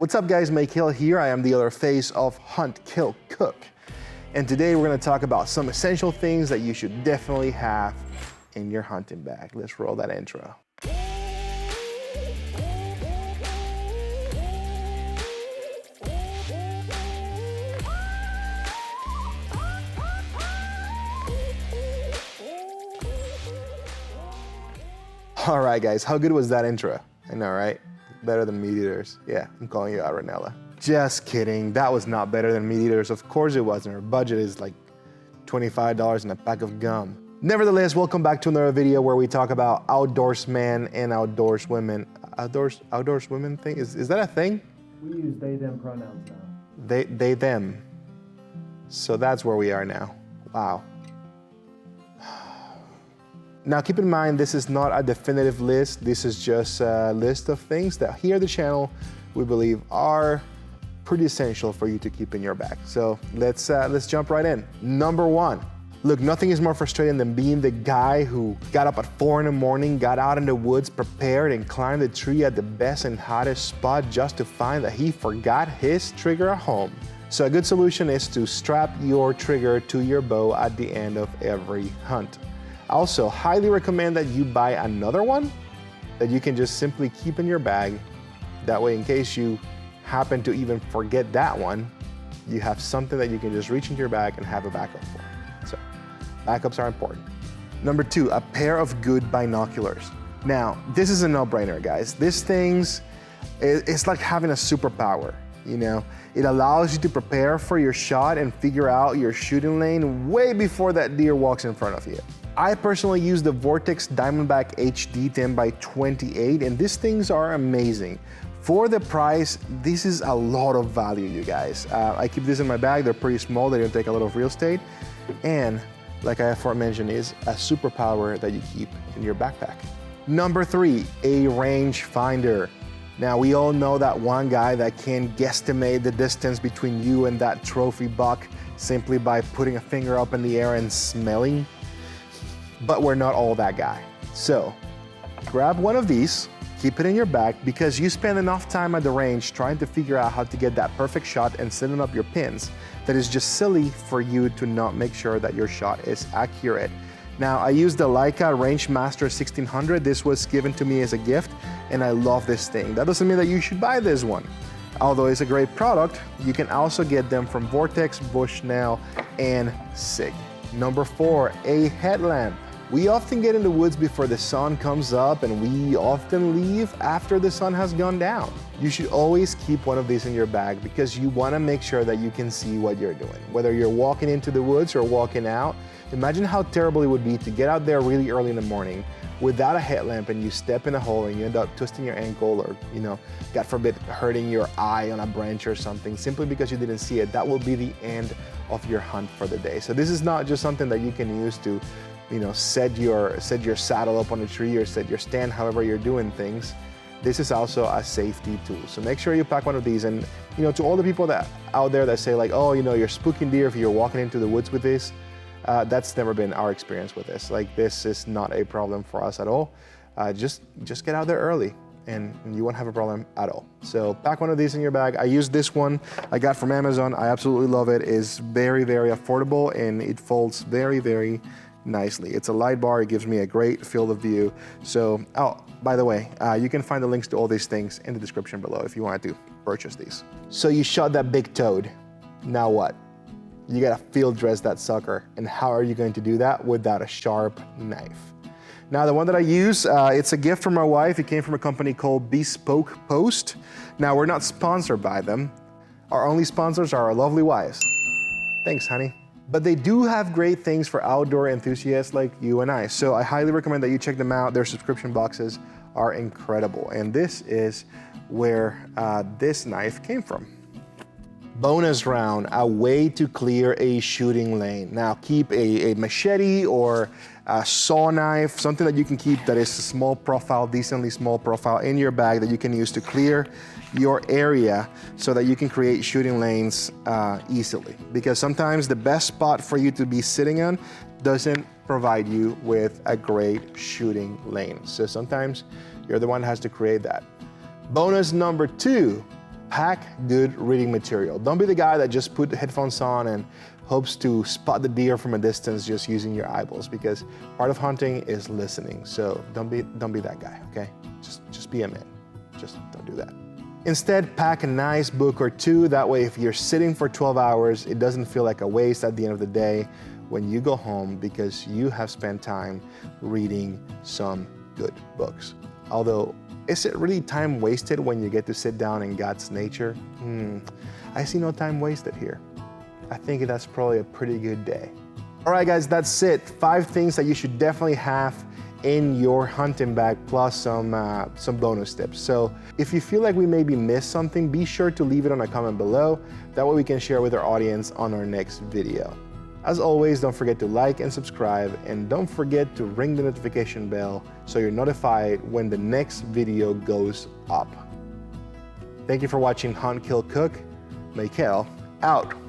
What's up guys, Mike Hill here. I am the other face of Hunt, Kill, Cook. And today we're gonna talk about some essential things that you should definitely have in your hunting bag. Let's roll that intro. All right guys, how good was that intro? I know, right? Better than meat eaters. Yeah, I'm calling you out, Ranella. Just kidding, that was not better than meat eaters. Of course it wasn't. Our budget is like $25 and a pack of gum. Nevertheless, welcome back to another video where we talk about outdoorsmen and outdoorswomen. Outdoorswomen thing? Is that a thing? We use they, them pronouns now. They, them. So that's where we are now. Wow. Now keep in mind, this is not a definitive list. This is just a list of things that here at the channel we believe are pretty essential for you to keep in your bag. So let's jump right in. Number one. Look, nothing is more frustrating than being the guy who got up at 4 in the morning, got out in the woods, prepared, and climbed the tree at the best and hottest spot just to find that he forgot his trigger at home. So a good solution is to strap your trigger to your bow at the end of every hunt. Also, highly recommend that you buy another one that you can just simply keep in your bag. That way, in case you happen to even forget that one, you have something that you can just reach into your bag and have a backup for. So, backups are important. Number two, a pair of good binoculars. Now, this is a no-brainer, guys. This thing's, it's like having a superpower, you know? It allows you to prepare for your shot and figure out your shooting lane way before that deer walks in front of you. I personally use the Vortex Diamondback HD 10x28, and these things are amazing. For the price, this is a lot of value, you guys. I keep this in my bag. They're pretty small. They don't take a lot of real estate. And like I aforementioned, is a superpower that you keep in your backpack. Number three, a rangefinder. Now, we all know that one guy that can guesstimate the distance between you and that trophy buck simply by putting a finger up in the air and smelling. But we're not all that guy. So grab one of these, keep it in your bag, because you spend enough time at the range trying to figure out how to get that perfect shot and setting up your pins that is just silly for you to not make sure that your shot is accurate. Now, I use the Leica RangeMaster 1600. This was given to me as a gift, and I love this thing. That doesn't mean that you should buy this one. Although it's a great product, you can also get them from Vortex, Bushnell, and Sig. Number four, a headlamp. We often get in the woods before the sun comes up, and we often leave after the sun has gone down. You should always keep one of these in your bag because you want to make sure that you can see what you're doing. Whether you're walking into the woods or walking out, imagine how terrible it would be to get out there really early in the morning without a headlamp and you step in a hole and you end up twisting your ankle or, you know, God forbid, hurting your eye on a branch or something simply because you didn't see it. That will be the end of your hunt for the day. So this is not just something that you can use to, you know, set your saddle up on a tree or set your stand, however you're doing things. This is also a safety tool. So make sure you pack one of these. And, you know, to all the people that out there that say like, oh, you know, you're spooking deer if you're walking into the woods with this, that's never been our experience with this. Like, this is not a problem for us at all. Just get out there early and you won't have a problem at all. So pack one of these in your bag. I use this one I got from Amazon. I absolutely love it. It's very, very affordable and it folds very, very nicely. It's a light bar. It gives me a great field of view. So, oh, by the way, you can find the links to all these things in the description below if you wanted to purchase these. So you shot that big toad. Now what? You gotta field dress that sucker. And how are you going to do that without a sharp knife? Now, the one that I use, it's a gift from my wife. It came from a company called Bespoke Post. Now, we're not sponsored by them. Our only sponsors are our lovely wives. Thanks, honey. But they do have great things for outdoor enthusiasts like you and I. So I highly recommend that you check them out. Their subscription boxes are incredible. And this is where this knife came from. Bonus round, a way to clear a shooting lane. Now keep a machete or a saw knife, something that you can keep that is a small profile, decently small profile in your bag that you can use to clear your area so that you can create shooting lanes easily. Because sometimes the best spot for you to be sitting on doesn't provide you with a great shooting lane. So sometimes you're the one that has to create that. Bonus number two, pack good reading material. Don't be the guy that just put the headphones on and hopes to spot the deer from a distance just using your eyeballs, because part of hunting is listening. So don't be that guy, okay? Just be a man. Just don't do that. Instead, pack a nice book or two. That way, if you're sitting for 12 hours, it doesn't feel like a waste at the end of the day when you go home, because you have spent time reading some good books. Although, is it really time wasted when you get to sit down in God's nature? I see no time wasted here. I think that's probably a pretty good day. All right, guys, that's it. 5 things that you should definitely have in your hunting bag, plus some bonus tips. So if you feel like we maybe missed something, be sure to leave it on a comment below. That way we can share with our audience on our next video. As always, don't forget to like and subscribe, and don't forget to ring the notification bell so you're notified when the next video goes up. Thank you for watching Hunt, Kill, Cook. Michael out.